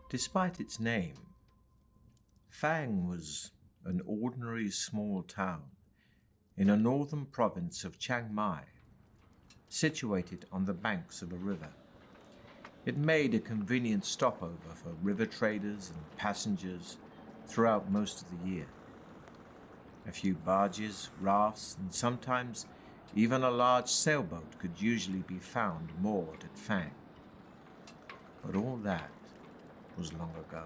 Despite its name, Fang was an ordinary small town in a northern province of Chiang Mai, situated on the banks of a river. It made a convenient stopover for river traders and passengers throughout most of the year. A few barges, rafts, and sometimes even a large sailboat could usually be found moored at Fang. But all that was long ago,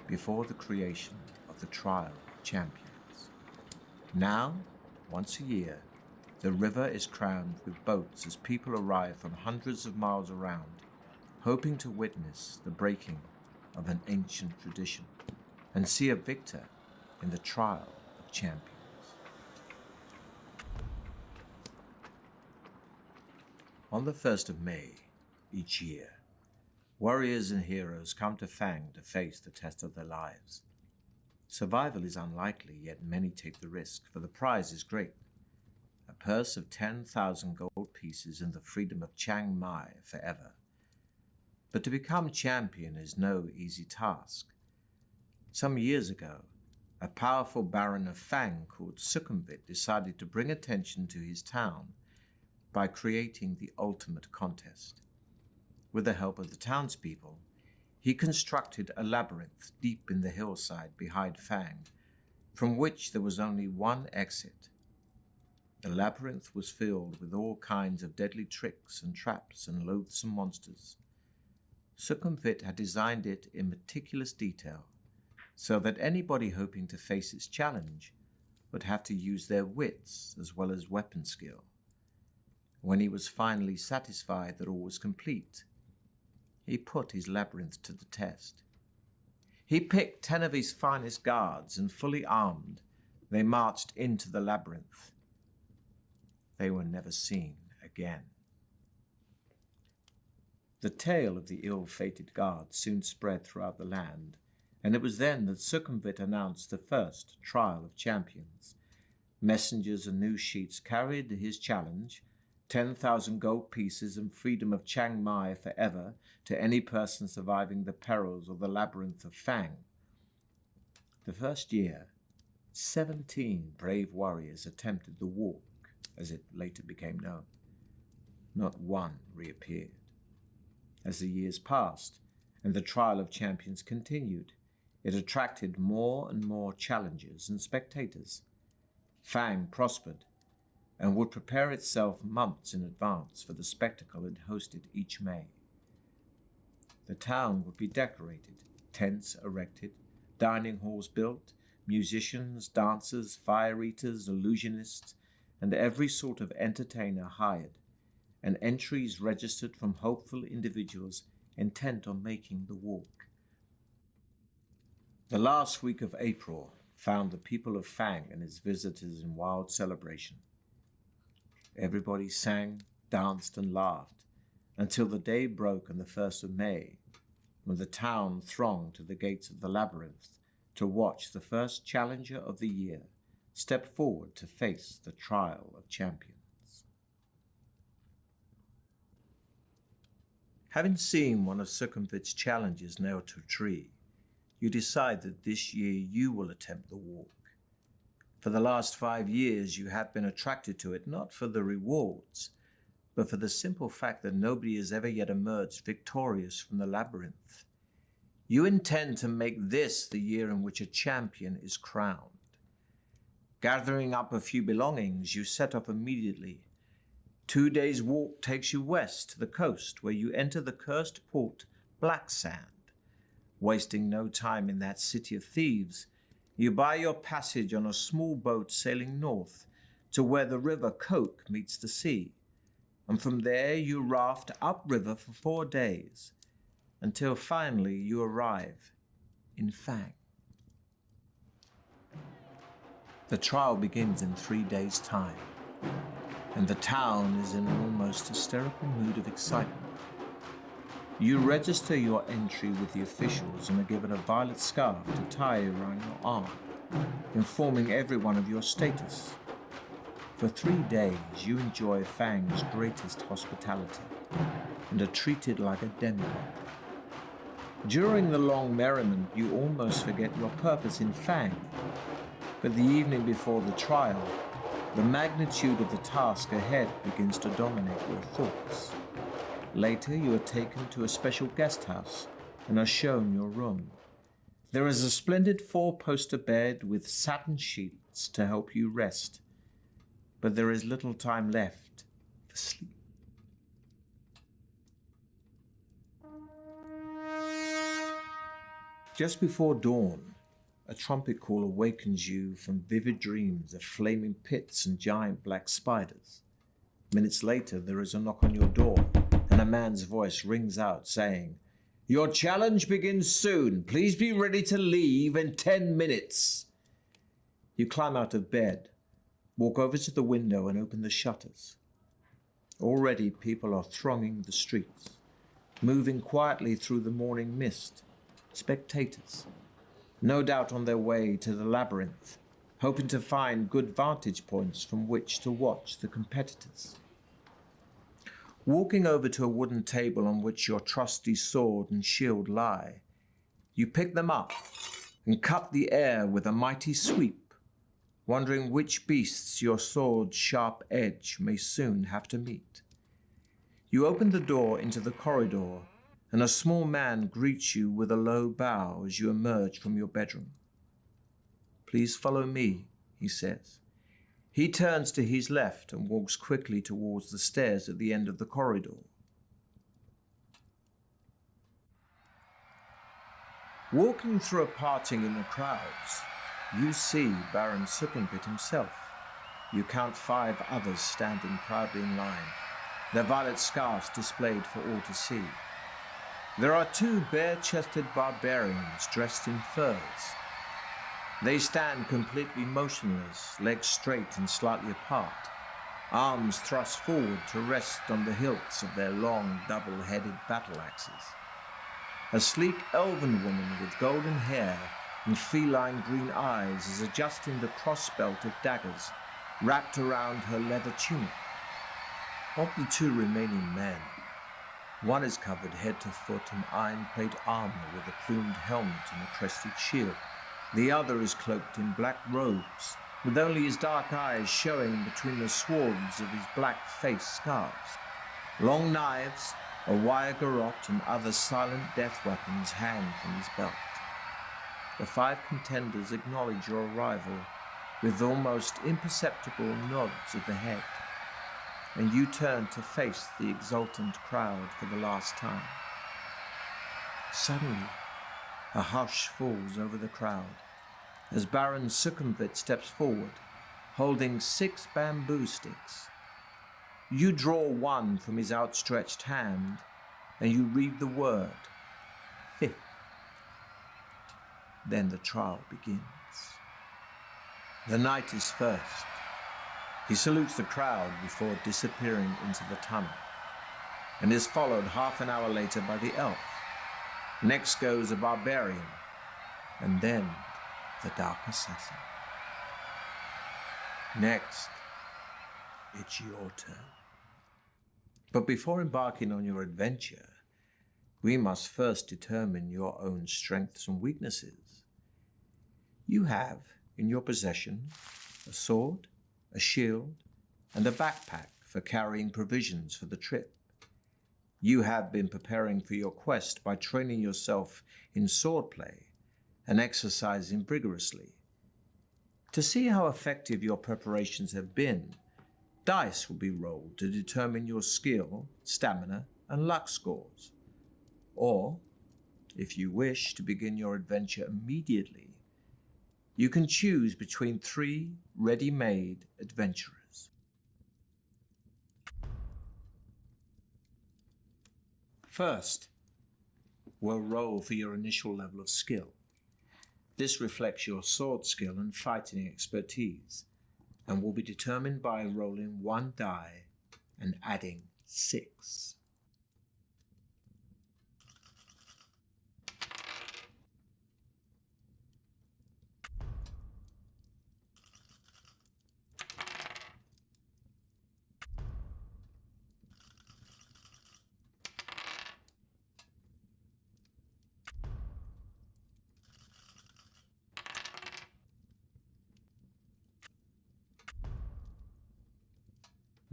before the creation of the Trial of Champions. Now, once a year, the river is crammed with boats as people arrive from hundreds of miles around, hoping to witness the breaking of an ancient tradition and see a victor in the Trial of Champions. On the 1st of May each year, warriors and heroes come to Fang to face the test of their lives. Survival is unlikely, yet many take the risk, for the prize is great. A purse of 10,000 gold pieces and the freedom of Chiang Mai forever. But to become champion is no easy task. Some years ago, a powerful baron of Fang called Sukhumvit decided to bring attention to his town by creating the ultimate contest. With the help of the townspeople, he constructed a labyrinth deep in the hillside behind Fang, from which there was only one exit. The labyrinth was filled with all kinds of deadly tricks and traps and loathsome monsters. Sukhumvit had designed it in meticulous detail, so that anybody hoping to face its challenge would have to use their wits as well as weapon skill. When he was finally satisfied that all was complete, he put his labyrinth to the test. He picked 10 of his finest guards, and fully armed, they marched into the labyrinth. They were never seen again. The tale of the ill-fated guards soon spread throughout the land, and it was then that Sukhumvit announced the first Trial of Champions. Messengers and news sheets carried his challenge, 10,000 gold pieces and freedom of Chiang Mai forever to any person surviving the perils of the labyrinth of Fang. The first year, 17 brave warriors attempted the walk, as it later became known. Not one reappeared. As the years passed and the Trial of Champions continued, it attracted more and more challengers and spectators. Fang prospered and would prepare itself months in advance for the spectacle it hosted each May. The town would be decorated, tents erected, dining halls built, musicians, dancers, fire eaters, illusionists, and every sort of entertainer hired, and entries registered from hopeful individuals intent on making the walk. The last week of April found the people of Fang and its visitors in wild celebration. Everybody sang, danced, and laughed until the day broke on the 1st of May, when the town thronged to the gates of the labyrinth to watch the first challenger of the year step forward to face the Trial of Champions. Having seen one of Sukhumvit's challenges nailed to a tree, you decide that this year you will attempt the walk. For the last 5 years, you have been attracted to it not for the rewards, but for the simple fact that nobody has ever yet emerged victorious from the labyrinth. You intend to make this the year in which a champion is crowned. Gathering up a few belongings, you set off immediately. 2 days' walk takes you west to the coast, where you enter the cursed port Black Sand. Wasting no time in that city of thieves, you buy your passage on a small boat sailing north to where the river Coke meets the sea, and from there you raft upriver for 4 days, until finally you arrive in Fang. The trial begins in 3 days' time, and the town is in an almost hysterical mood of excitement. You register your entry with the officials and are given a violet scarf to tie around your arm, informing everyone of your status. For 3 days, you enjoy Fang's greatest hospitality and are treated like a demigod. During the long merriment, you almost forget your purpose in Fang. But the evening before the trial, the magnitude of the task ahead begins to dominate your thoughts. Later, you are taken to a special guest house and are shown your room. There is a splendid 4-poster bed with satin sheets to help you rest, but there is little time left for sleep. Just before dawn, a trumpet call awakens you from vivid dreams of flaming pits and giant black spiders. Minutes later, there is a knock on your door, and a man's voice rings out saying, "Your challenge begins soon. Please be ready to leave in 10 minutes." You climb out of bed, walk over to the window and open the shutters. Already people are thronging the streets, moving quietly through the morning mist. Spectators, no doubt on their way to the labyrinth, hoping to find good vantage points from which to watch the competitors. Walking over to a wooden table on which your trusty sword and shield lie, you pick them up and cut the air with a mighty sweep, wondering which beasts your sword's sharp edge may soon have to meet. You open the door into the corridor, and a small man greets you with a low bow as you emerge from your bedroom. "Please follow me," he says. He turns to his left and walks quickly towards the stairs at the end of the corridor. Walking through a parting in the crowds, you see Baron Succumbit himself. You count 5 others standing proudly in line, their violet scarves displayed for all to see. There are 2 bare-chested barbarians dressed in furs. They stand completely motionless, legs straight and slightly apart, arms thrust forward to rest on the hilts of their long, double-headed battle axes. A sleek elven woman with golden hair and feline green eyes is adjusting the cross-belt of daggers wrapped around her leather tunic. Of the 2 remaining men, one is covered head to foot in iron-plate armor with a plumed helmet and a crested shield. The other is cloaked in black robes, with only his dark eyes showing between the swarms of his black face scars. Long knives, a wire garrote, and other silent death weapons hang from his belt. The 5 contenders acknowledge your arrival with almost imperceptible nods of the head, and you turn to face the exultant crowd for the last time. Suddenly, a hush falls over the crowd as Baron Succumbit steps forward, holding 6 bamboo sticks. You draw one from his outstretched hand, and you read the word, 5th. Then the trial begins. The knight is first. He salutes the crowd before disappearing into the tunnel, and is followed half an hour later by the elf. Next goes a barbarian, and then the dark assassin. Next, it's your turn. But before embarking on your adventure, we must first determine your own strengths and weaknesses. You have in your possession a sword, a shield, and a backpack for carrying provisions for the trip. You have been preparing for your quest by training yourself in swordplay and exercising vigorously. To see how effective your preparations have been, dice will be rolled to determine your skill, stamina, and luck scores. Or, if you wish to begin your adventure immediately, you can choose between 3 ready-made adventurers. First, we'll roll for your initial level of skill. This reflects your sword skill and fighting expertise, and will be determined by rolling 1 die and adding 6.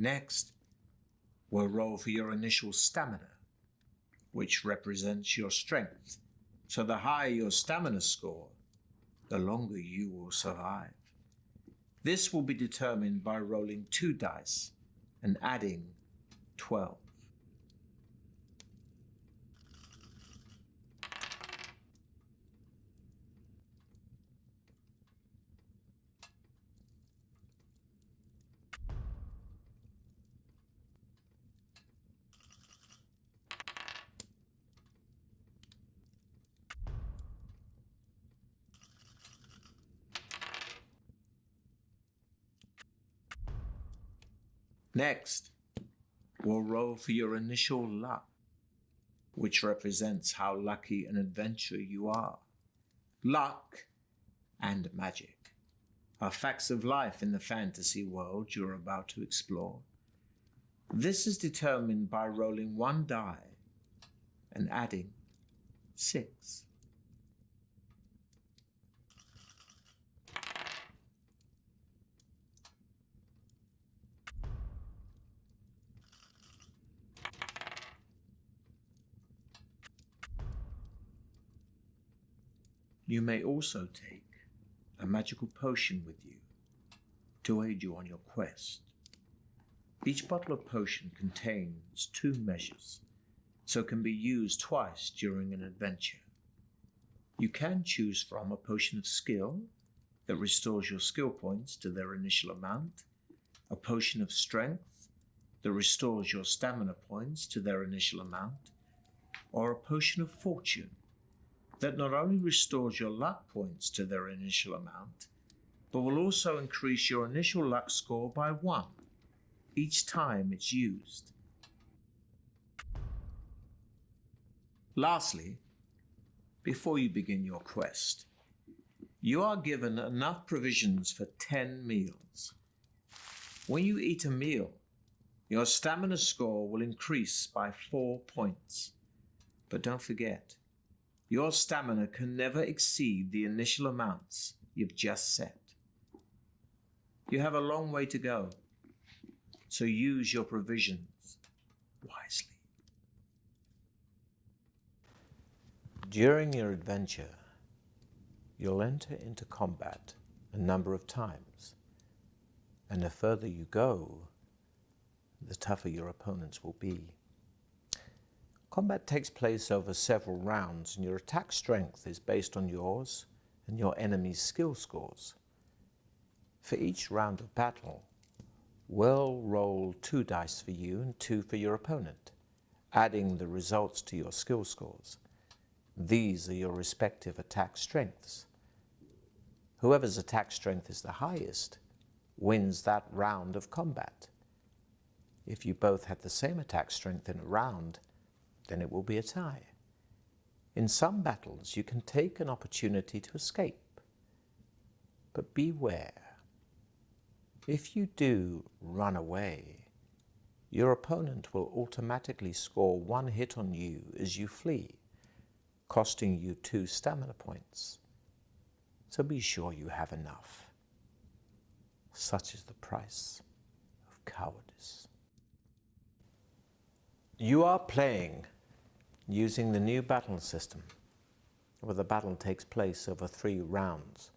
Next, we'll roll for your initial stamina, which represents your strength. So the higher your stamina score, the longer you will survive. This will be determined by rolling 2 dice and adding 12. Next, we'll roll for your initial luck, which represents how lucky an adventurer you are. Luck and magic are facts of life in the fantasy world you're about to explore. This is determined by rolling 1 die and adding 6. You may also take a magical potion with you to aid you on your quest. Each bottle of potion contains 2 measures, so can be used twice during an adventure. You can choose from a potion of skill that restores your skill points to their initial amount, a potion of strength that restores your stamina points to their initial amount, or a potion of fortune that not only restores your luck points to their initial amount, but will also increase your initial luck score by 1 each time it's used. Lastly, before you begin your quest, you are given enough provisions for 10 meals. When you eat a meal, your stamina score will increase by 4 points. But don't forget, your stamina can never exceed the initial amounts you've just set. You have a long way to go, so use your provisions wisely. During your adventure, you'll enter into combat a number of times, and the further you go, the tougher your opponents will be. Combat takes place over several rounds, and your attack strength is based on yours and your enemy's skill scores. For each round of battle, we'll roll 2 dice for you and 2 for your opponent, adding the results to your skill scores. These are your respective attack strengths. Whoever's attack strength is the highest wins that round of combat. If you both had the same attack strength in a round, then it will be a tie. In some battles, you can take an opportunity to escape. But beware. If you do run away, your opponent will automatically score 1 hit on you as you flee, costing you 2 stamina points. So be sure you have enough. Such is the price of cowardice. You are playing using the new battle system, where the battle takes place over 3 rounds.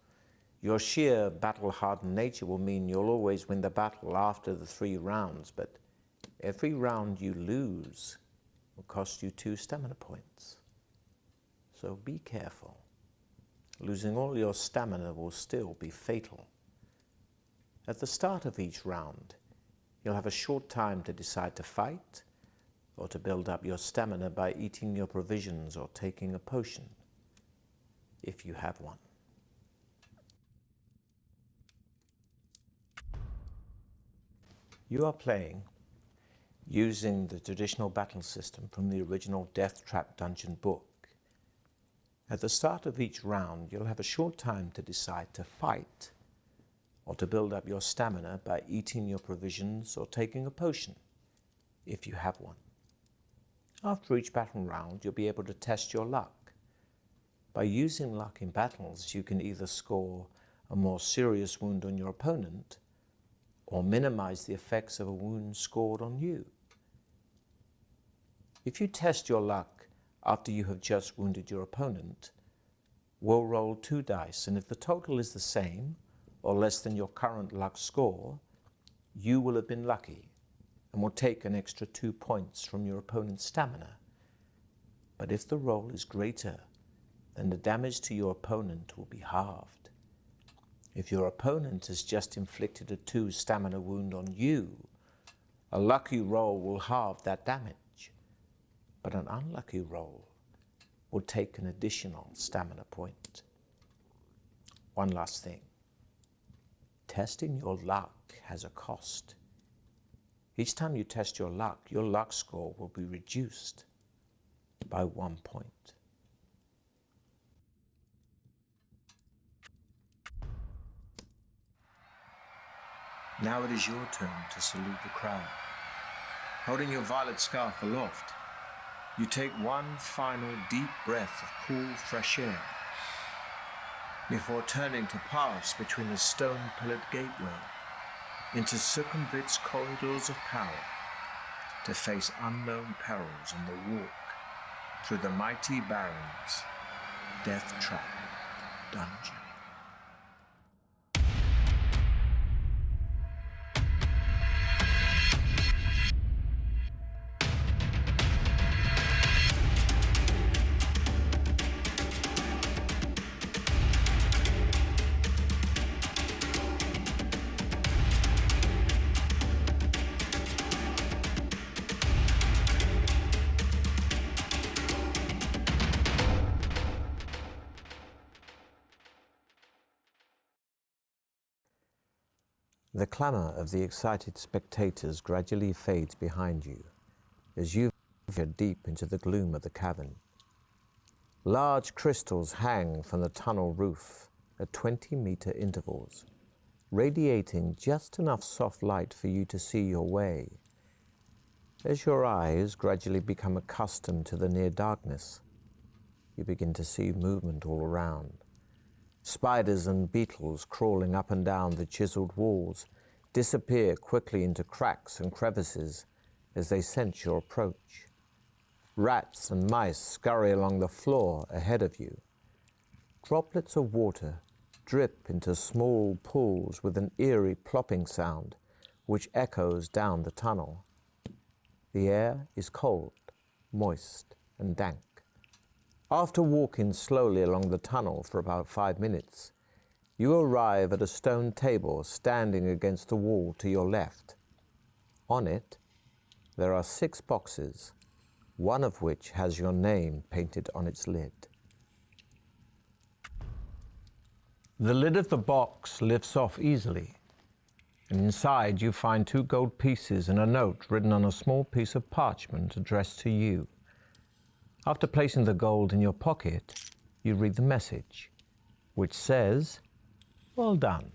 Your sheer battle-hardened nature will mean you'll always win the battle after the 3 rounds, but every round you lose will cost you 2 stamina points. So be careful. Losing all your stamina will still be fatal. At the start of each round, you'll have a short time to decide to fight or to build up your stamina by eating your provisions or taking a potion, if you have one. You are playing using the traditional battle system from the original Deathtrap dungeon book. At the start of each round, you'll have a short time to decide to fight or to build up your stamina by eating your provisions or taking a potion, if you have one. After each battle round, you'll be able to test your luck. By using luck in battles, you can either score a more serious wound on your opponent or minimize the effects of a wound scored on you. If you test your luck after you have just wounded your opponent, we'll roll 2 dice, and if the total is the same or less than your current luck score, you will have been lucky and will take an extra 2 points from your opponent's stamina. But if the roll is greater, then the damage to your opponent will be halved. If your opponent has just inflicted a 2 stamina wound on you, a lucky roll will halve that damage, but an unlucky roll will take an additional stamina point. One last thing. Testing your luck has a cost. Each time you test your luck score will be reduced by 1 point. Now it is your turn to salute the crowd. Holding your violet scarf aloft, you take one final deep breath of cool, fresh air before turning to pass between the stone-pillared gateway into Circumvit's corridors of power to face unknown perils on the walk through the mighty Baron's Deathtrap dungeon. The clamour of the excited spectators gradually fades behind you as you venture deep into the gloom of the cavern. Large crystals hang from the tunnel roof at 20-metre intervals, radiating just enough soft light for you to see your way. As your eyes gradually become accustomed to the near darkness, you begin to see movement all around. Spiders and beetles crawling up and down the chiseled walls disappear quickly into cracks and crevices as they sense your approach. Rats and mice scurry along the floor ahead of you. Droplets of water drip into small pools with an eerie plopping sound which echoes down the tunnel. The air is cold, moist, and dank. After walking slowly along the tunnel for about 5 minutes, you arrive at a stone table standing against the wall to your left. On it, there are 6 boxes, one of which has your name painted on its lid. The lid of the box lifts off easily, and inside you find 2 gold pieces and a note written on a small piece of parchment addressed to you. After placing the gold in your pocket, you read the message, which says, "Well done.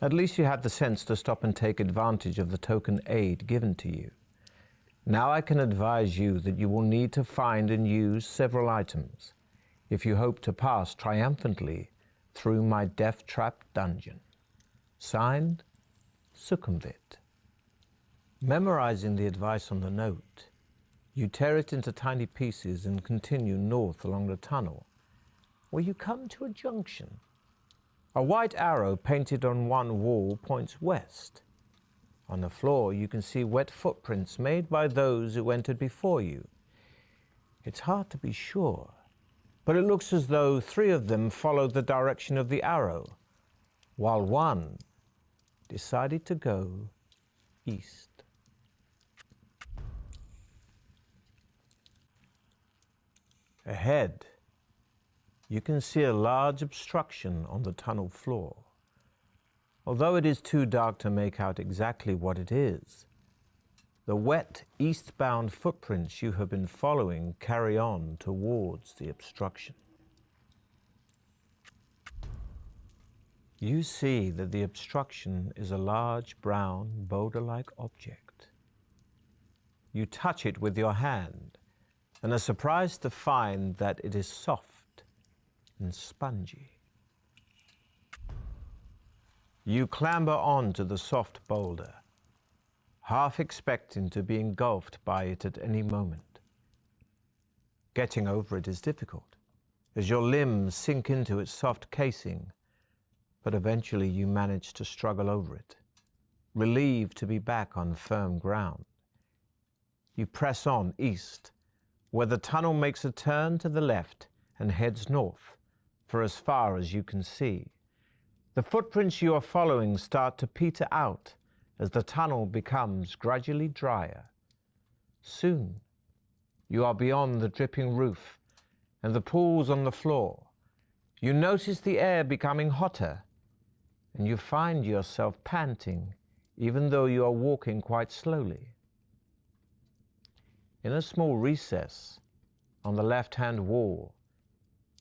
At least you had the sense to stop and take advantage of the token aid given to you. Now I can advise you that you will need to find and use several items if you hope to pass triumphantly through my Deathtrap dungeon. Signed, Circumvit." Memorizing the advice on the note, you tear it into tiny pieces and continue north along the tunnel, where you come to a junction. A white arrow painted on one wall points west. On the floor, you can see wet footprints made by those who entered before you. It's hard to be sure, but it looks as though 3 of them followed the direction of the arrow, while one decided to go east. Ahead, you can see a large obstruction on the tunnel floor. Although it is too dark to make out exactly what it is, the wet eastbound footprints you have been following carry on towards the obstruction. You see that the obstruction is a large brown boulder-like object. You touch it with your hand and are surprised to find that it is soft and spongy. You clamber on to the soft boulder, half expecting to be engulfed by it at any moment. Getting over it is difficult, as your limbs sink into its soft casing, but eventually you manage to struggle over it, relieved to be back on firm ground. You press on east, where the tunnel makes a turn to the left and heads north for as far as you can see. The footprints you are following start to peter out as the tunnel becomes gradually drier. Soon, you are beyond the dripping roof and the pools on the floor. You notice the air becoming hotter, and you find yourself panting, even though you are walking quite slowly. In a small recess on the left-hand wall,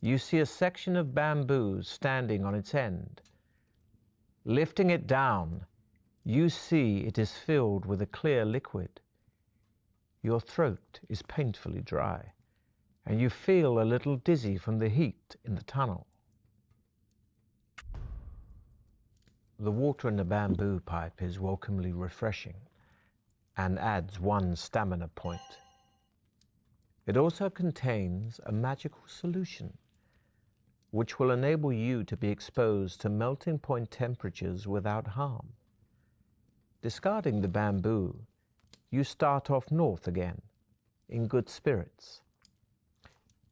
you see a section of bamboo standing on its end. Lifting it down, you see it is filled with a clear liquid. Your throat is painfully dry, and you feel a little dizzy from the heat in the tunnel. The water in the bamboo pipe is welcomely refreshing and adds 1 stamina point. It also contains a magical solution which will enable you to be exposed to melting point temperatures without harm. Discarding the bamboo, you start off north again, in good spirits.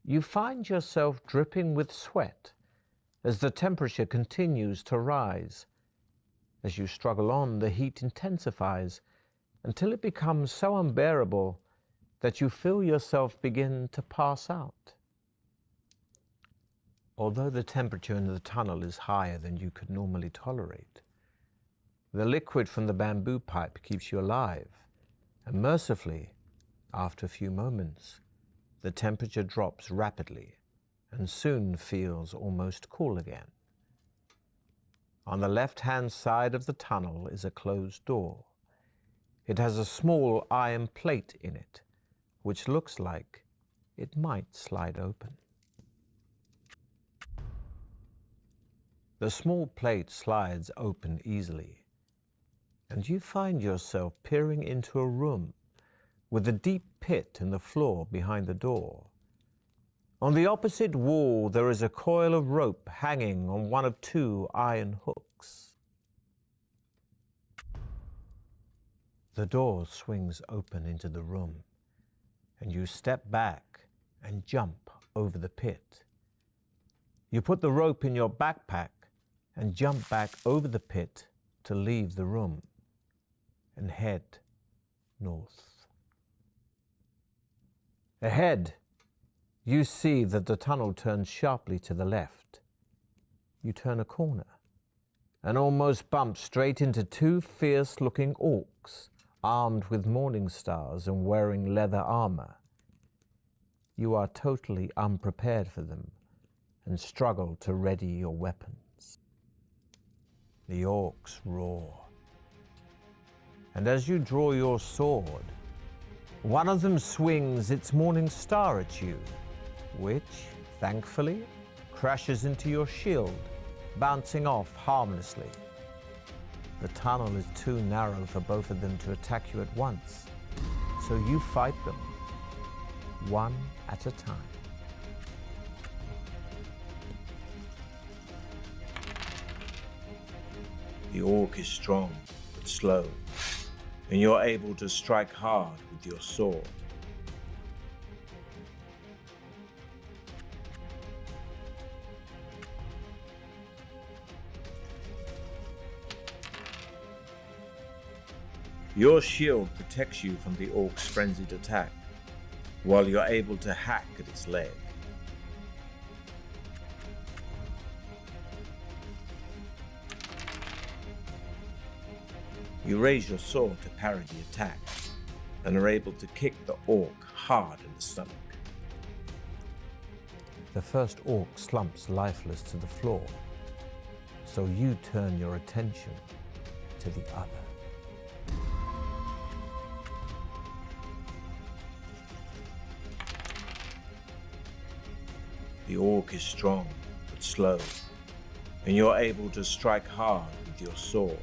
You find yourself dripping with sweat as the temperature continues to rise. As you struggle on, the heat intensifies until it becomes so unbearable that you feel yourself begin to pass out. Although the temperature in the tunnel is higher than you could normally tolerate, the liquid from the bamboo pipe keeps you alive, and mercifully, after a few moments, the temperature drops rapidly and soon feels almost cool again. On the left-hand side of the tunnel is a closed door. It has a small iron plate in it, which looks like it might slide open. The small plate slides open easily, and you find yourself peering into a room with a deep pit in the floor behind the door. On the opposite wall, there is a coil of rope hanging on one of 2 iron hooks. The door swings open into the room, and you step back and jump over the pit. You put the rope in your backpack and jump back over the pit to leave the room and head north. Ahead, you see that the tunnel turns sharply to the left. You turn a corner and almost bump straight into 2 fierce-looking orcs armed with morning stars and wearing leather armor. You are totally unprepared for them and struggle to ready your weapons. The orcs roar, and as you draw your sword, one of them swings its morning star at you, which, thankfully, crashes into your shield, bouncing off harmlessly. The tunnel is too narrow for both of them to attack you at once, so you fight them, one at a time. The orc is strong but slow, and you're able to strike hard with your sword. Your shield protects you from the orc's frenzied attack, while you're able to hack at its leg. You raise your sword to parry the attack, and are able to kick the orc hard in the stomach. The first orc slumps lifeless to the floor, so you turn your attention to the other. The orc is strong but slow, and you're able to strike hard with with your sword.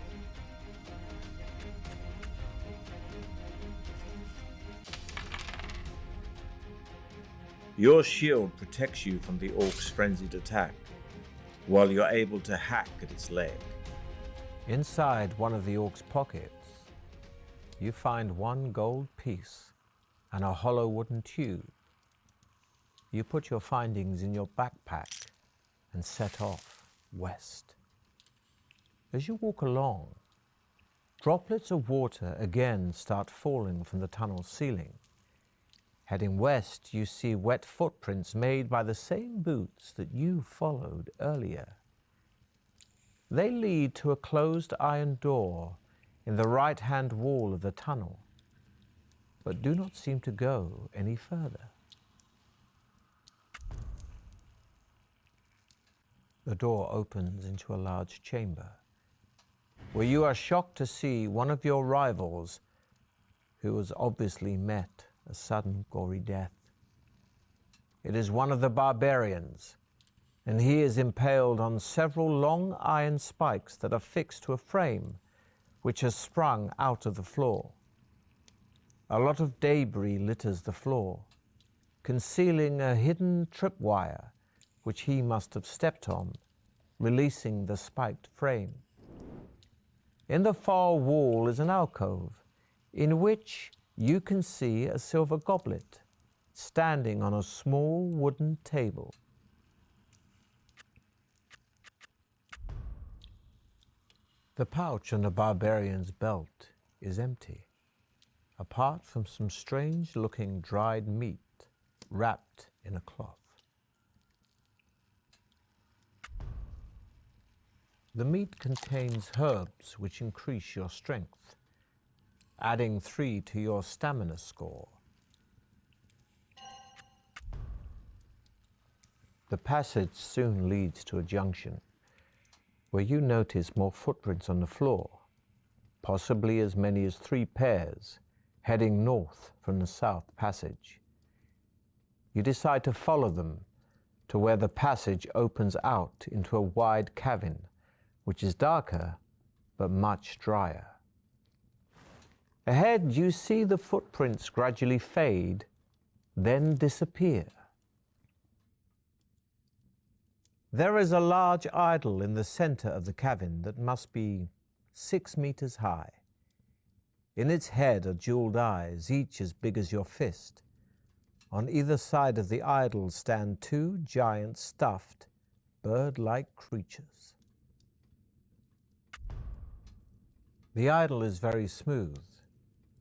Your shield protects you from the orc's frenzied attack, while you're able to hack at its leg. Inside one of the orc's pockets, you find one gold piece and a hollow wooden tube. You put your findings in your backpack and set off west. As you walk along, droplets of water again start falling from the tunnel's ceiling. Heading west, you see wet footprints made by the same boots that you followed earlier. They lead to a closed iron door in the right-hand wall of the tunnel, but do not seem to go any further. The door opens into a large chamber, where you are shocked to see one of your rivals who has obviously met a sudden gory death. It is one of the barbarians, and he is impaled on several long iron spikes that are fixed to a frame which has sprung out of the floor. A lot of debris litters the floor, concealing a hidden tripwire which he must have stepped on, releasing the spiked frame. In the far wall is an alcove in which you can see a silver goblet standing on a small wooden table. The pouch on the barbarian's belt is empty, apart from some strange-looking dried meat wrapped in a cloth. The meat contains herbs which increase your strength, adding 3 to your stamina score. The passage soon leads to a junction where you notice more footprints on the floor, possibly as many as 3 pairs, heading north from the south passage. You decide to follow them to where the passage opens out into a wide cavern, which is darker but much drier. Ahead, you see the footprints gradually fade, then disappear. There is a large idol in the center of the cavern that must be 6 meters high. In its head are jeweled eyes, each as big as your fist. On either side of the idol stand 2 giant stuffed, bird-like creatures. The idol is very smooth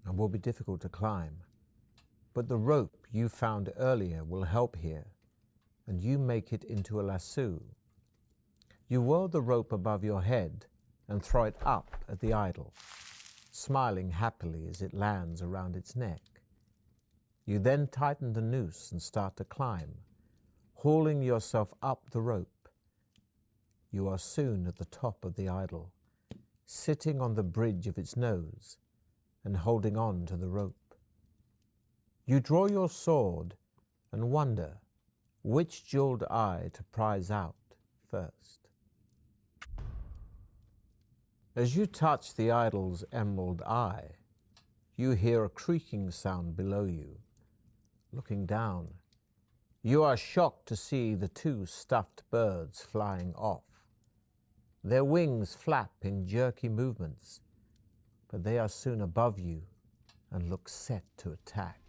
and will be difficult to climb, but the rope you found earlier will help here, and you make it into a lasso. You whirl the rope above your head and throw it up at the idol, smiling happily as it lands around its neck. You then tighten the noose and start to climb, hauling yourself up the rope. You are soon at the top of the idol, sitting on the bridge of its nose and holding on to the rope. You draw your sword and wonder which jeweled eye to prize out first. As you touch the idol's emerald eye, you hear a creaking sound below you. Looking down, you are shocked to see the 2 stuffed birds flying off. Their wings flap in jerky movements, but they are soon above you and look set to attack.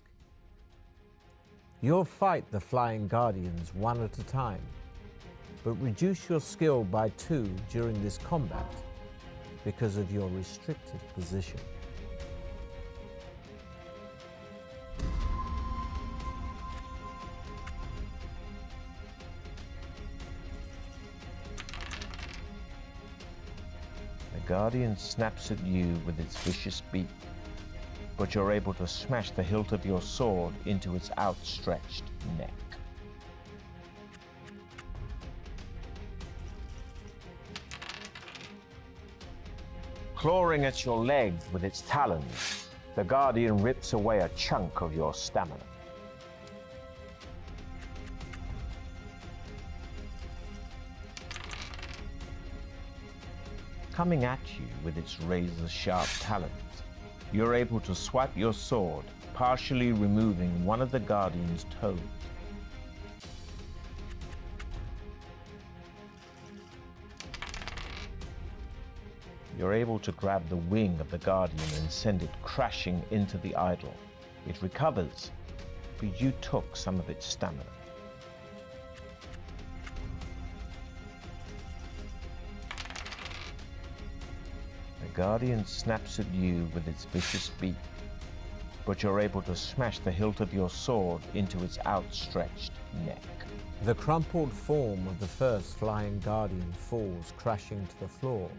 You'll fight the flying guardians one at a time, but reduce your skill by 2 during this combat because of your restricted position. The guardian snaps at you with its vicious beak, but you're able to smash the hilt of your sword into its outstretched neck. Clawing at your leg with its talons, the guardian rips away a chunk of your stamina. Coming at you with its razor-sharp talons, you're able to swipe your sword, partially removing one of the Guardian's toes. You're able to grab the wing of the Guardian and send it crashing into the idol. It recovers, but you took some of its stamina. The Guardian snaps at you with its vicious beak, but you're able to smash the hilt of your sword into its outstretched neck. The crumpled form of the first flying Guardian falls crashing to the floor.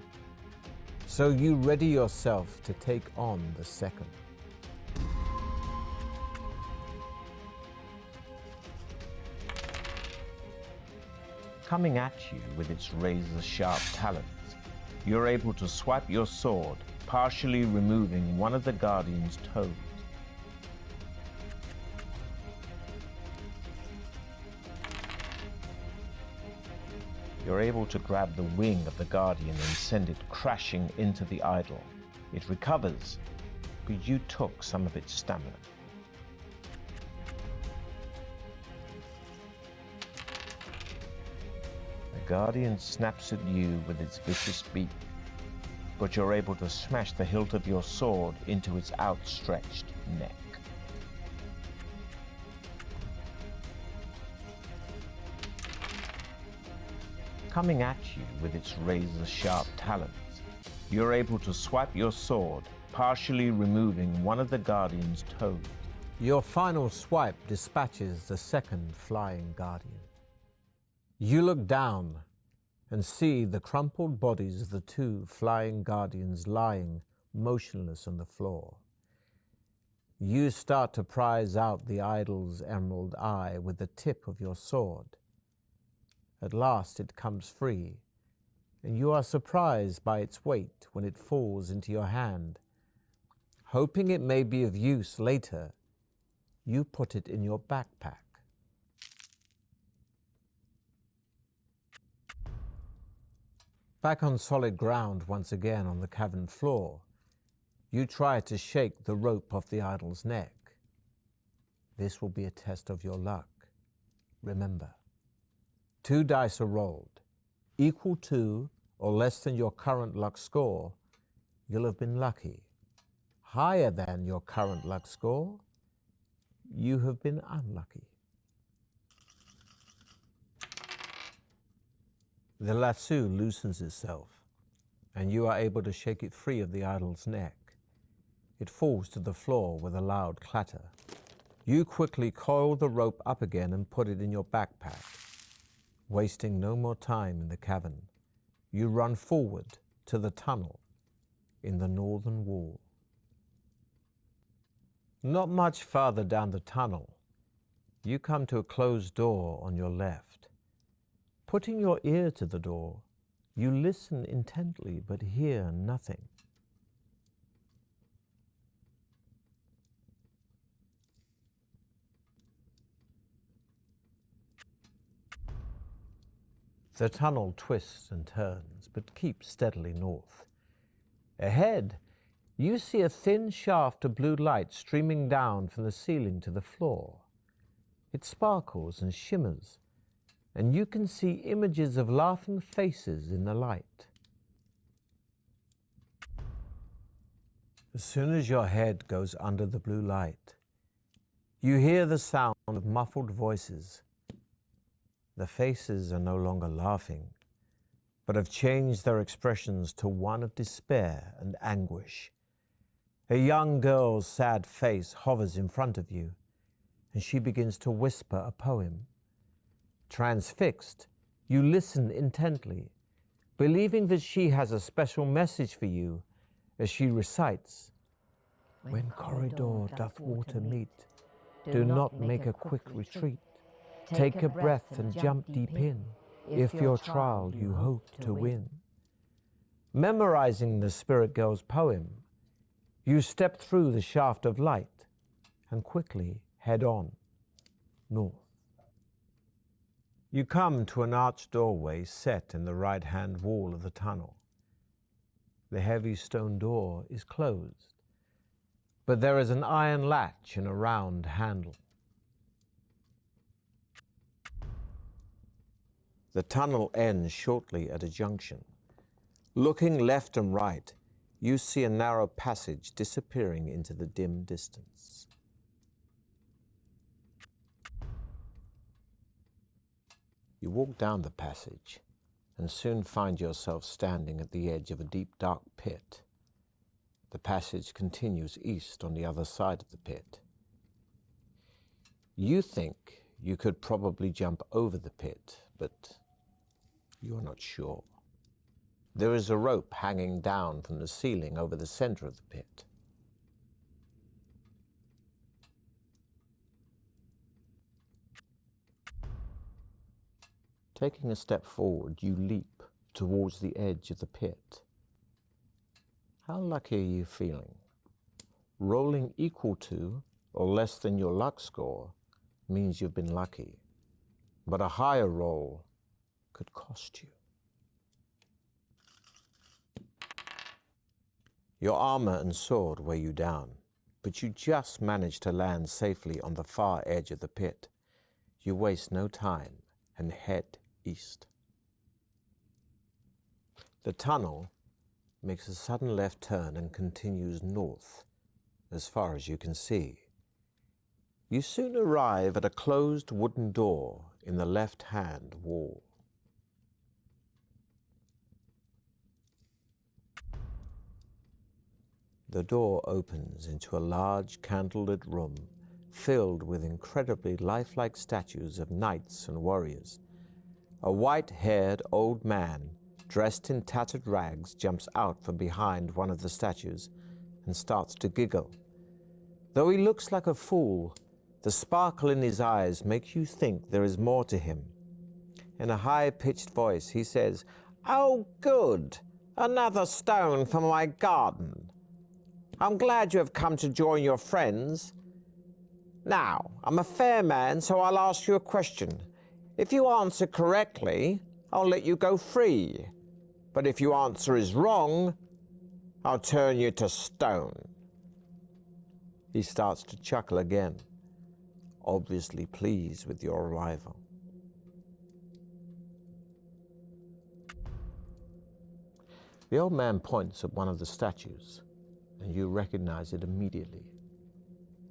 So you ready yourself to take on the second. Coming at you with its razor-sharp talons, you're able to swipe your sword, partially removing one of the Guardian's toes. You're able to grab the wing of the Guardian and send it crashing into the idol. It recovers, but you took some of its stamina. The Guardian snaps at you with its vicious beak, but you're able to smash the hilt of your sword into its outstretched neck. Coming at you with its razor-sharp talons, you're able to swipe your sword, partially removing one of the Guardian's toes. Your final swipe dispatches the second flying Guardian. You look down and see the crumpled bodies of the two flying Guardians lying motionless on the floor. You start to prize out the idol's emerald eye with the tip of your sword. At last it comes free, and you are surprised by its weight when it falls into your hand. Hoping it may be of use later, you put it in your backpack. Back on solid ground once again on the cavern floor, you try to shake the rope off the idol's neck. This will be a test of your luck. Remember, 2 dice are rolled. Equal to or less than your current luck score, you'll have been lucky. Higher than your current luck score, you have been unlucky. The lasso loosens itself, and you are able to shake it free of the idol's neck. It falls to the floor with a loud clatter. You quickly coil the rope up again and put it in your backpack. Wasting no more time in the cavern, you run forward to the tunnel in the northern wall. Not much farther down the tunnel, you come to a closed door on your left. Putting your ear to the door, you listen intently but hear nothing. The tunnel twists and turns, but keeps steadily north. Ahead, you see a thin shaft of blue light streaming down from the ceiling to the floor. It sparkles and shimmers, and you can see images of laughing faces in the light. As soon as your head goes under the blue light, you hear the sound of muffled voices. The faces are no longer laughing, but have changed their expressions to one of despair and anguish. A young girl's sad face hovers in front of you, and she begins to whisper a poem. Transfixed, you listen intently, believing that she has a special message for you as she recites, "When corridor doth water meet, do not make a quick retreat. Take a breath and jump deep in, if your trial you hope to win." Memorizing the spirit girl's poem, you step through the shaft of light and quickly head on north. You come to an arched doorway set in the right-hand wall of the tunnel. The heavy stone door is closed, but there is an iron latch and a round handle. The tunnel ends shortly at a junction. Looking left and right, you see a narrow passage disappearing into the dim distance. You walk down the passage and soon find yourself standing at the edge of a deep, dark pit. The passage continues east on the other side of the pit. You think you could probably jump over the pit, but you're not sure. There is a rope hanging down from the ceiling over the center of the pit. Taking a step forward, you leap towards the edge of the pit. How lucky are you feeling? Rolling equal to or less than your luck score means you've been lucky, but a higher roll could cost you. Your armor and sword weigh you down, but you just manage to land safely on the far edge of the pit. You waste no time and head east. The tunnel makes a sudden left turn and continues north as far as you can see. You soon arrive at a closed wooden door in the left-hand wall. The door opens into a large candlelit room filled with incredibly lifelike statues of knights and warriors. A white-haired old man dressed in tattered rags jumps out from behind one of the statues and starts to giggle. Though he looks like a fool, the sparkle in his eyes makes you think there is more to him. In a high-pitched voice, he says, "Oh, good! Another stone for my garden. I'm glad you have come to join your friends. Now, I'm a fair man, so I'll ask you a question. If you answer correctly, I'll let you go free. But if your answer is wrong, I'll turn you to stone." He starts to chuckle again, obviously pleased with your arrival. The old man points at one of the statues, and you recognize it immediately.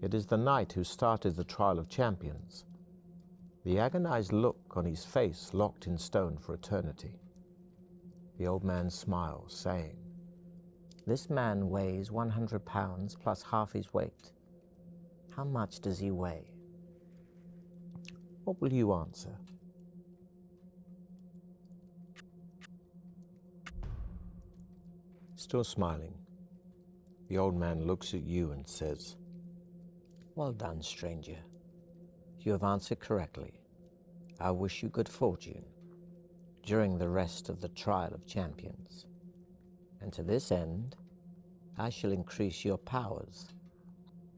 It is the knight who started the trial of champions. The agonized look on his face locked in stone for eternity. The old man smiles, saying, "This man weighs 100 pounds plus half his weight. How much does he weigh?" "What will you answer?" Still smiling, the old man looks at you and says, "Well done, stranger. You have answered correctly. I wish you good fortune during the rest of the trial of champions. And to this end, I shall increase your powers."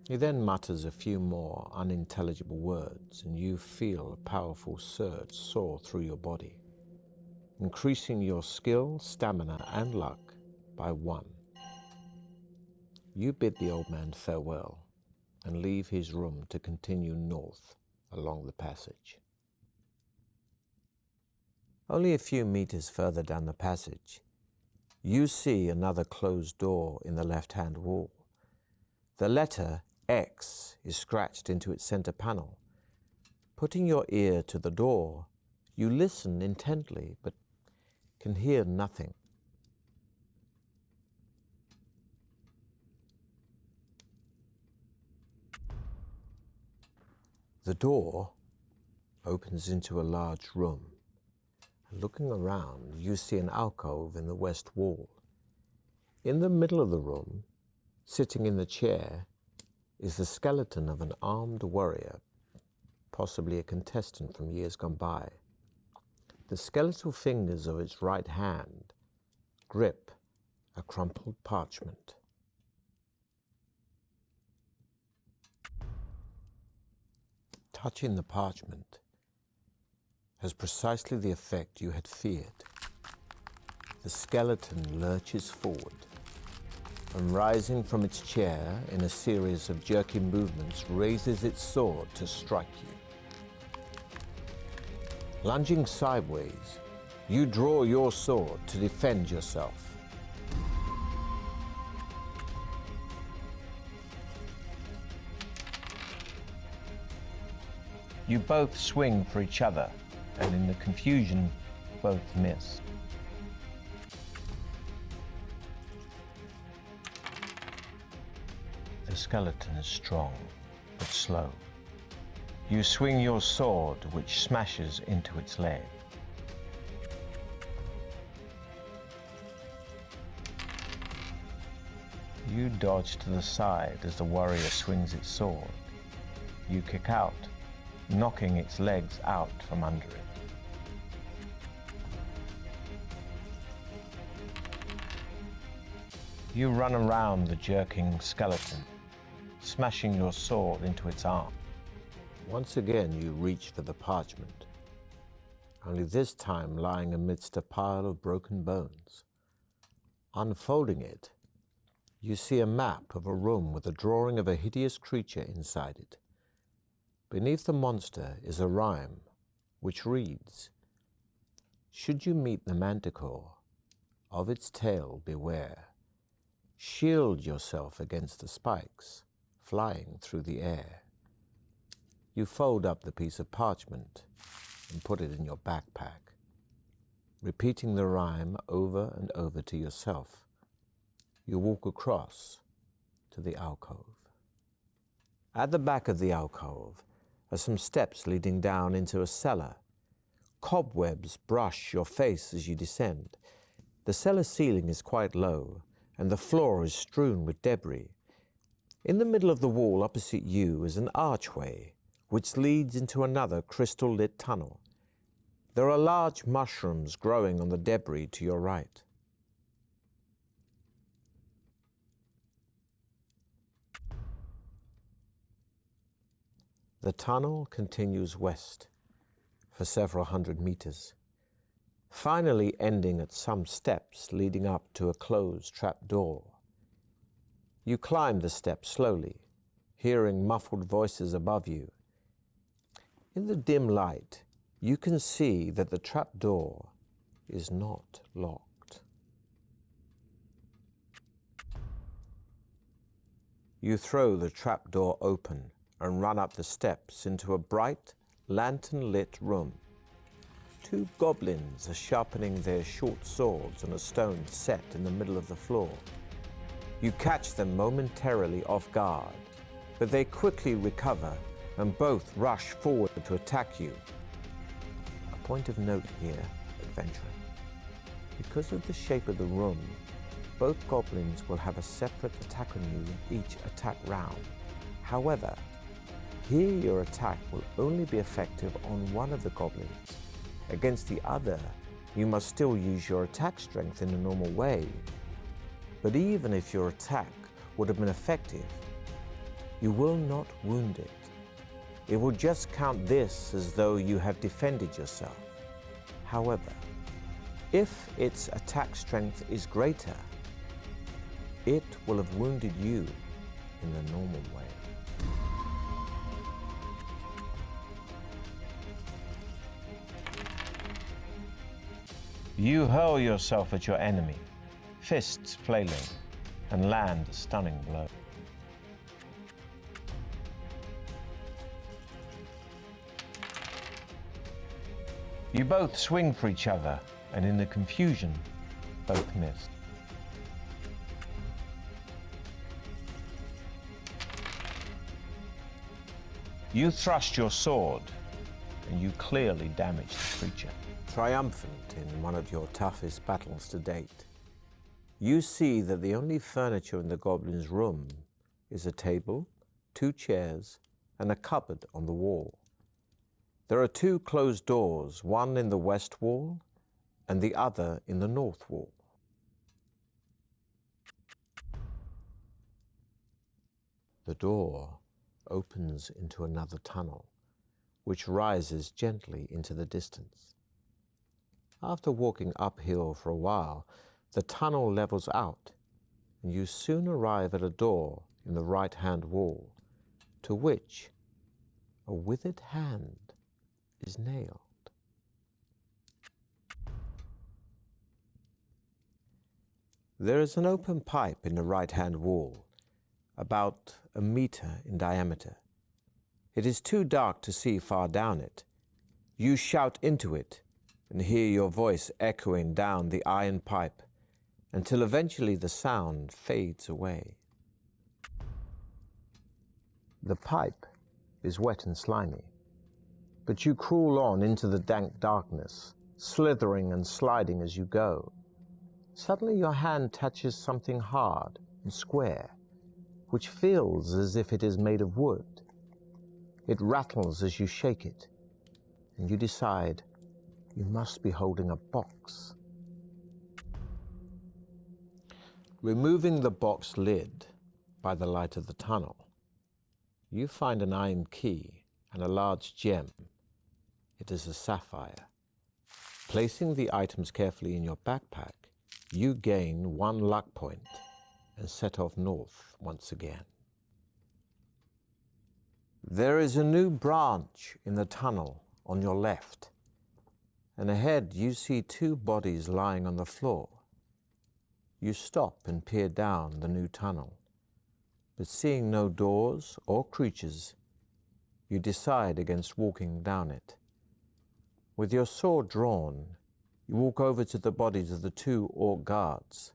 He then mutters a few more unintelligible words, and you feel a powerful surge soar through your body, increasing your skill, stamina, and luck by 1. You bid the old man farewell and leave his room to continue north along the passage. Only a few meters further down the passage, you see another closed door in the left-hand wall. The letter X is scratched into its center panel. Putting your ear to the door, you listen intently, but can hear nothing. The door opens into a large room. Looking around, you see an alcove in the west wall. In the middle of the room, sitting in the chair, is the skeleton of an armed warrior, possibly a contestant from years gone by. The skeletal fingers of its right hand grip a crumpled parchment. Touching the parchment has precisely the effect you had feared. The skeleton lurches forward and, rising from its chair in a series of jerky movements, raises its sword to strike you. Lunging sideways, you draw your sword to defend yourself. You both swing for each other, and in the confusion, both miss. The skeleton is strong, but slow. You swing your sword, which smashes into its leg. You dodge to the side as the warrior swings its sword. You kick out, knocking its legs out from under it. You run around the jerking skeleton, smashing your sword into its arm. Once again, you reach for the parchment, only this time lying amidst a pile of broken bones. Unfolding it, you see a map of a room with a drawing of a hideous creature inside it. Beneath the monster is a rhyme, which reads, "Should you meet the manticore, of its tail beware. Shield yourself against the spikes, flying through the air." You fold up the piece of parchment and put it in your backpack, repeating the rhyme over and over to yourself. You walk across to the alcove. At the back of the alcove are some steps leading down into a cellar. Cobwebs brush your face as you descend. The cellar ceiling is quite low, and the floor is strewn with debris. In the middle of the wall opposite you is an archway, which leads into another crystal-lit tunnel. There are large mushrooms growing on the debris to your right. The tunnel continues west for several hundred meters, finally ending at some steps leading up to a closed trap door. You climb the steps slowly, hearing muffled voices above you. In the dim light, you can see that the trap door is not locked. You throw the trap door open and run up the steps into a bright, lantern-lit room. Two goblins are sharpening their short swords on a stone set in the middle of the floor. You catch them momentarily off guard, but they quickly recover and both rush forward to attack you. A point of note here, adventurer. Because of the shape of the room, both goblins will have a separate attack on you in each attack round. However, here your attack will only be effective on one of the goblins. Against the other, you must still use your attack strength in a normal way. But even if your attack would have been effective, you will not wound it. It will just count this as though you have defended yourself. However, if its attack strength is greater, it will have wounded you in the normal way. You hurl yourself at your enemy, fists flailing, and land a stunning blow. You both swing for each other, and in the confusion, both missed. You thrust your sword, and you clearly damage the creature. Triumphant in one of your toughest battles to date, you see that the only furniture in the goblin's room is a table, 2 chairs, and a cupboard on the wall. There are 2 closed doors, one in the west wall and the other in the north wall. The door opens into another tunnel, which rises gently into the distance. After walking uphill for a while, the tunnel levels out, and you soon arrive at a door in the right-hand wall, to which a withered hand is nailed. There is an open pipe in the right-hand wall, about 1 meter in diameter. It is too dark to see far down it. You shout into it and hear your voice echoing down the iron pipe until eventually the sound fades away. The pipe is wet and slimy, but you crawl on into the dank darkness, slithering and sliding as you go. Suddenly your hand touches something hard and square, which feels as if it is made of wood. It rattles as you shake it, and you decide you must be holding a box. Removing the box lid by the light of the tunnel, you find an iron key and a large gem. It is a sapphire. Placing the items carefully in your backpack, you gain 1 luck point and set off north once again. There is a new branch in the tunnel on your left, and ahead you see 2 bodies lying on the floor. You stop and peer down the new tunnel, but seeing no doors or creatures, you decide against walking down it. With your sword drawn, you walk over to the bodies of the 2 orc guards.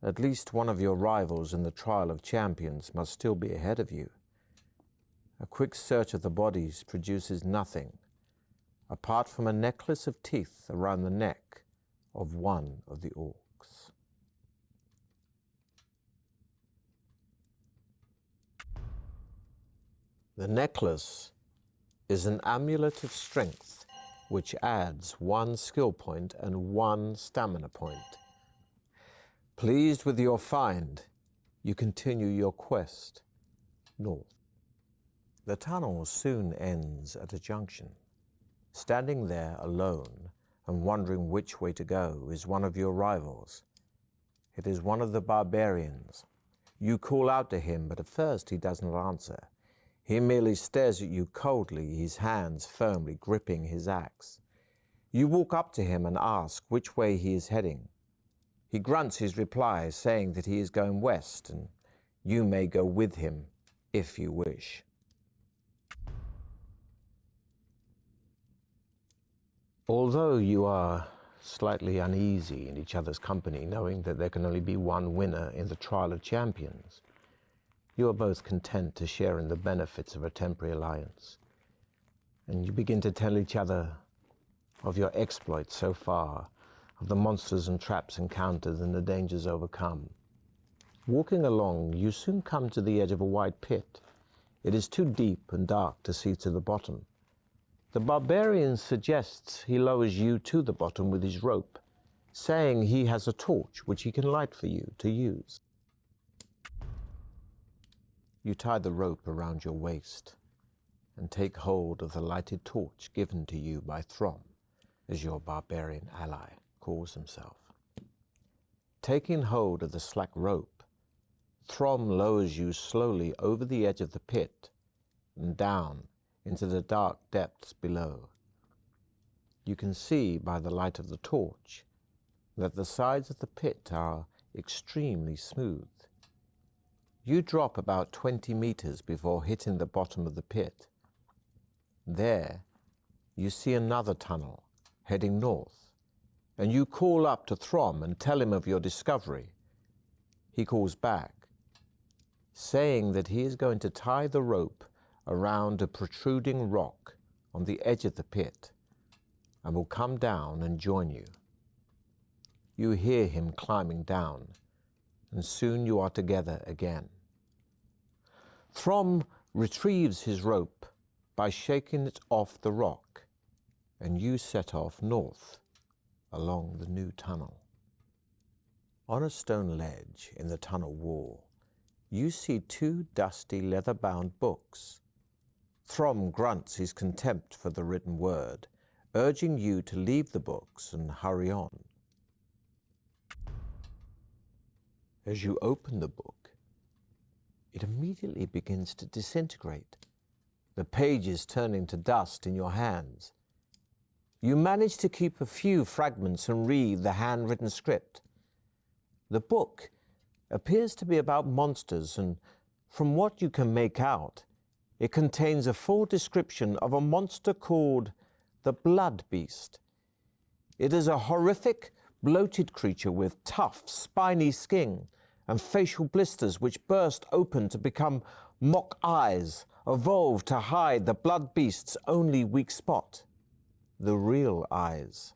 At least one of your rivals in the trial of champions must still be ahead of you. A quick search of the bodies produces nothing, apart from a necklace of teeth around the neck of one of the orcs. The necklace is an amulet of strength, which adds 1 skill point and 1 stamina point. Pleased with your find, you continue your quest north. The tunnel soon ends at a junction. Standing there alone and wondering which way to go is one of your rivals. It is one of the barbarians. You call out to him, but at first he does not answer. He merely stares at you coldly, his hands firmly gripping his axe. You walk up to him and ask which way he is heading. He grunts his reply, saying that he is going west, and you may go with him if you wish. Although you are slightly uneasy in each other's company, knowing that there can only be one winner in the trial of champions, you are both content to share in the benefits of a temporary alliance. And you begin to tell each other of your exploits so far, of the monsters and traps encountered and the dangers overcome. Walking along, you soon come to the edge of a wide pit. It is too deep and dark to see to the bottom. The barbarian suggests he lowers you to the bottom with his rope, saying he has a torch which he can light for you to use. You tie the rope around your waist and take hold of the lighted torch given to you by Throm, as your barbarian ally calls himself. Taking hold of the slack rope, Throm lowers you slowly over the edge of the pit and down into the dark depths below. You can see by the light of the torch that the sides of the pit are extremely smooth. You drop about 20 meters before hitting the bottom of the pit. There, you see another tunnel heading north, and you call up to Throm and tell him of your discovery. He calls back, saying that he is going to tie the rope around a protruding rock on the edge of the pit and will come down and join you. You hear him climbing down, and soon you are together again. Throm retrieves his rope by shaking it off the rock, and you set off north along the new tunnel. On a stone ledge in the tunnel wall, you see 2 dusty leather-bound books. Throm grunts his contempt for the written word urging you to leave the books and hurry on. As you open the book, it immediately begins to disintegrate, the pages turning to dust in your hands. You manage to keep a few fragments and read the handwritten script. The book appears to be about monsters, and from what you can make out, it contains a full description of a monster called the Blood Beast. It is a horrific, bloated creature with tough, spiny skin and facial blisters which burst open to become mock eyes, evolved to hide the Blood Beast's only weak spot, the real eyes.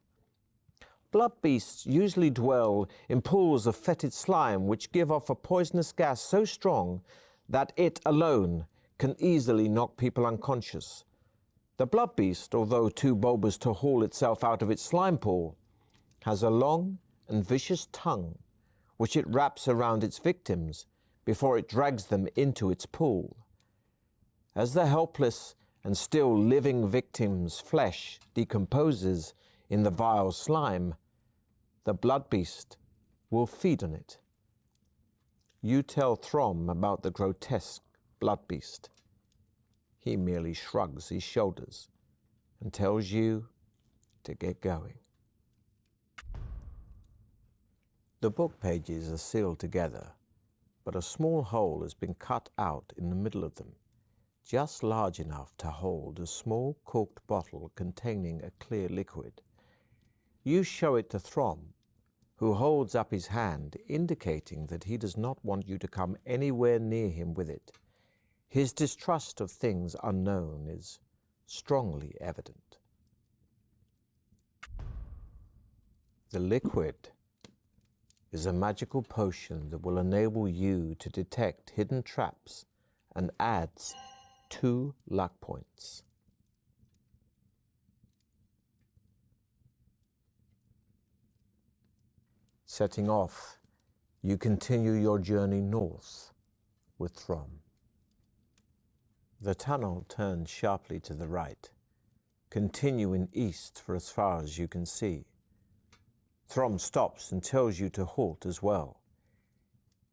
Blood beasts usually dwell in pools of fetid slime which give off a poisonous gas so strong that it alone can easily knock people unconscious. The blood beast, although too bulbous to haul itself out of its slime pool, has a long and vicious tongue which it wraps around its victims before it drags them into its pool. As the helpless and still living victim's flesh decomposes in the vile slime, the blood beast will feed on it. You tell Throm about the grotesque blood beast. He merely shrugs his shoulders and tells you to get going. The book pages are sealed together, but a small hole has been cut out in the middle of them, just large enough to hold a small corked bottle containing a clear liquid. You show it to Throm, who holds up his hand, indicating that he does not want you to come anywhere near him with it. His distrust of things unknown is strongly evident. The liquid is a magical potion that will enable you to detect hidden traps and adds 2 luck points. Setting off, you continue your journey north with Throm. The tunnel turns sharply to the right, continuing east for as far as you can see. Throm stops and tells you to halt as well.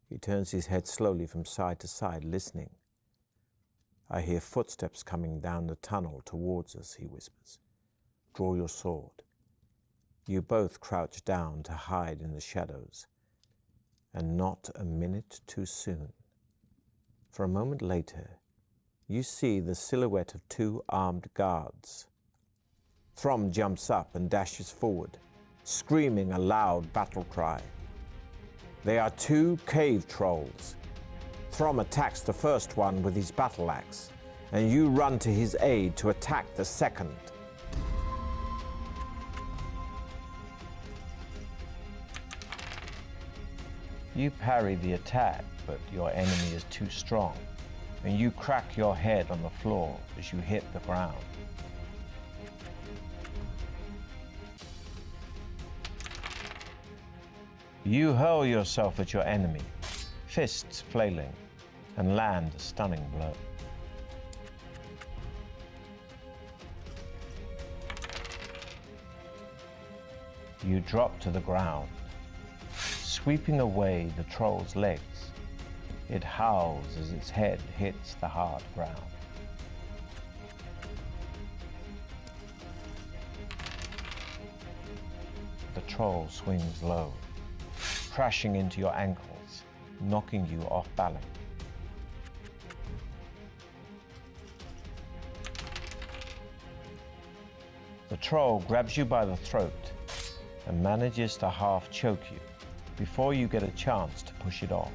He turns his head slowly from side to side, listening. I hear footsteps coming down the tunnel towards us, he whispers. Draw your sword. You both crouch down to hide in the shadows, and not a minute too soon. For a moment later, you see the silhouette of 2 armed guards. Throm jumps up and dashes forward, screaming a loud battle cry. They are 2 cave trolls. Throm attacks the first one with his battle axe, and you run to his aid to attack the second. You parry the attack, but your enemy is too strong, and you crack your head on the floor as you hit the ground. You hurl yourself at your enemy, fists flailing, and land a stunning blow. You drop to the ground, sweeping away the troll's legs. It howls as its head hits the hard ground. The troll swings low, crashing into your ankles, knocking you off balance. The troll grabs you by the throat and manages to half choke you before you get a chance to push it off.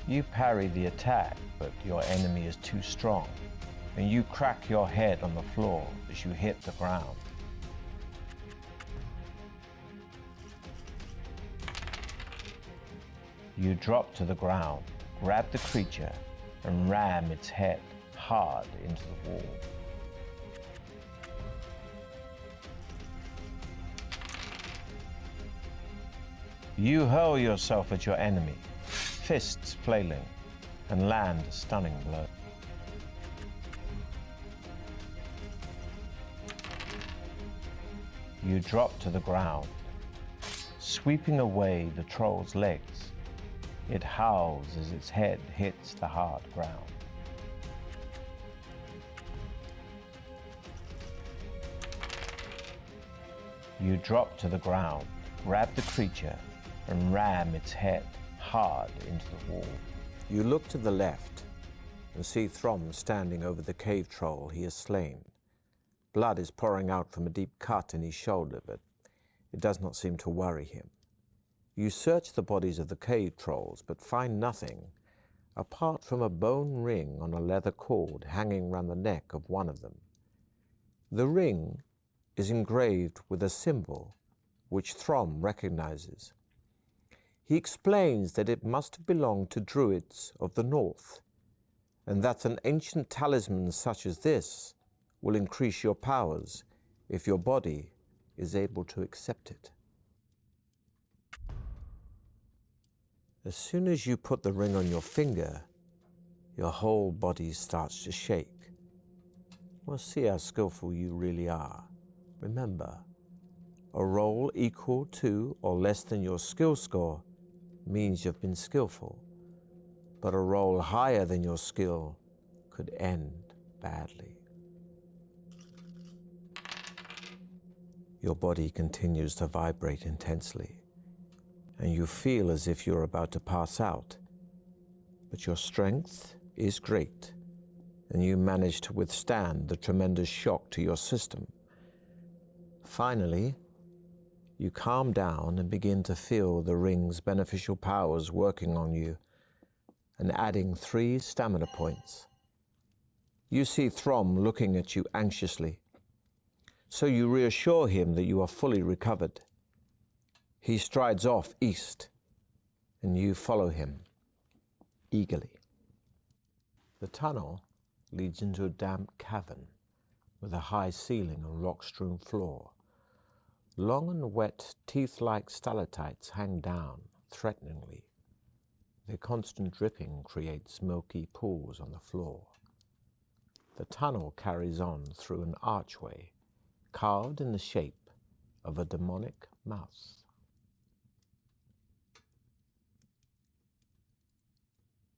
You parry the attack, but your enemy is too strong, and you crack your head on the floor as you hit the ground. You drop to the ground, grab the creature, and ram its head hard into the wall. You hurl yourself at your enemy, fists flailing, and land a stunning blow. You drop to the ground, sweeping away the troll's legs. It howls as its head hits the hard ground. You drop to the ground, grab the creature, and ram its head hard into the wall. You look to the left and see Throm standing over the cave troll he has slain. Blood is pouring out from a deep cut in his shoulder, but it does not seem to worry him. You search the bodies of the cave trolls, but find nothing apart from a bone ring on a leather cord hanging round the neck of one of them. The ring is engraved with a symbol which Throm recognizes. He explains that it must have belonged to druids of the north, and that an ancient talisman such as this will increase your powers if your body is able to accept it. As soon as you put the ring on your finger, your whole body starts to shake. We'll see how skillful you really are. Remember, a roll equal to or less than your skill score means you've been skillful, but a roll higher than your skill could end badly. Your body continues to vibrate intensely, and you feel as if you're about to pass out, but your strength is great, and you manage to withstand the tremendous shock to your system. Finally, you calm down and begin to feel the ring's beneficial powers working on you and adding 3 stamina points. You see Throm looking at you anxiously, so you reassure him that you are fully recovered. He strides off east, and you follow him eagerly. The tunnel leads into a damp cavern with a high ceiling and rock-strewn floor. Long and wet, teeth-like stalactites hang down threateningly. Their constant dripping creates smoky pools on the floor. The tunnel carries on through an archway carved in the shape of a demonic mouse.